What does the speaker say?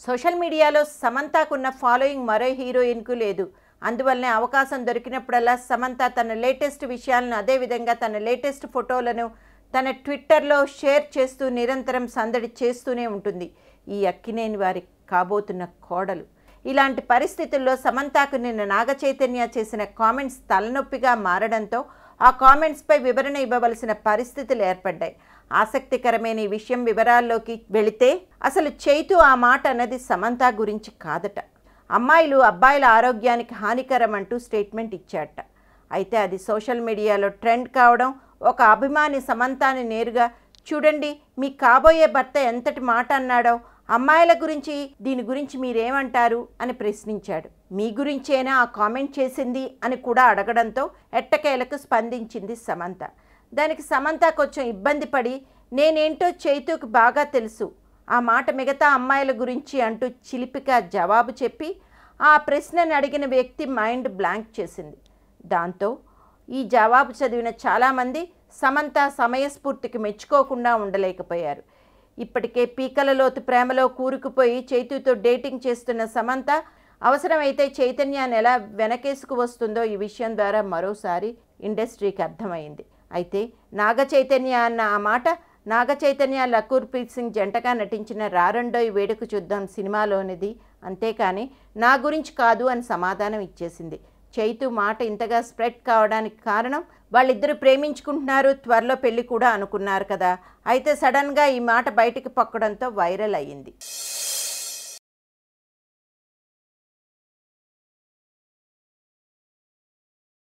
Social మీడియాలో సమంతకున్న following మరో హీరోయిన్కు లేదు. అందువల్లనే అవకాశం దొరికినప్పుడల్లా సమంత తన లేటెస్ట్ విషయాలను, అదేవిధంగా తన లేటెస్ట్ ఫోటోలను తన ట్విట్టర్లో షేర్ చేస్తూ నిరంతరం సందడి చేస్తూనే ఉంటుంది. ఈ అక్కినేని వారి కాబోతున్న కోడలు. ఇలాంటి పరిస్థితుల్లో సమంతకు నిన్న నాగచైతన్య చేసిన కామెంట్స్ తలనొప్పిగా మారడంతో ఆ కామెంట్స్పై వివరణ ఇవ్వవలసిన పరిస్థితులు ఏర్పడ్డాయి. ఆసక్తికరమైన ఈ విషయం వివరాల్లోకి వెళితే అసలు చైతు ఆ మాట అన్నది సమంత గురించి కాదట. అమ్మాయిలు అబ్బాయిల ఆరోగ్యానికి హానికరం అంటూ స్టేట్మెంట్ ఇచ్చాట. అయితే అది సోషల్ మీడియాలో ట్రెండ్ కావడం, ఒక అభిమాని సమంతని నేరుగా చూడండి మీ కాబోయే భర్త ఎంతటి మాట అన్నాడో, అమ్మాయిల గురించి దీని గురించి మీరేమంటారు అని ప్రశ్నించాడు. మీ గురించేనా ఆ కామెంట్ చేసింది అని కూడా అడగడంతో ఎట్టకేలకు స్పందించింది సమంత. దానికి సమంత కొంచెం ఇబ్బంది పడి నేనేంటో చైతుకు బాగా తెలుసు, ఆ మాట మిగతా అమ్మాయిల గురించి అంటూ చిలిపిగా జవాబు చెప్పి ఆ ప్రశ్నను అడిగిన వ్యక్తి మైండ్ బ్లాంక్ చేసింది. దాంతో ఈ జవాబు చదివిన చాలామంది సమంత సమయస్ఫూర్తికి మెచ్చుకోకుండా ఉండలేకపోయారు. ఇప్పటికే పీకల లోతు ప్రేమలో కూరుకుపోయి చైతుతో డేటింగ్ చేస్తున్న సమంత అవసరమైతే చైతన్యాన్ని ఎలా వెనకేసుకు వస్తుందో ఈ విషయం ద్వారా మరోసారి ఇండస్ట్రీకి అర్థమైంది. అయితే నాగచైతన్య అన్న ఆ మాట నాగచైతన్య లకూర్ ప్రీత్ సింగ్ జంటగా నటించిన రారండోయ్ వేడుక చూద్దాం సినిమాలోనిది, అంతేకాని నా గురించి కాదు అని సమాధానం ఇచ్చేసింది. చైతు మాట ఇంతగా స్ప్రెడ్ కావడానికి కారణం వాళ్ళిద్దరూ ప్రేమించుకుంటున్నారు, త్వరలో పెళ్లి కూడా అనుకున్నారు కదా. అయితే సడన్గా ఈ మాట బయటికి పొక్కడంతో వైరల్ అయ్యింది.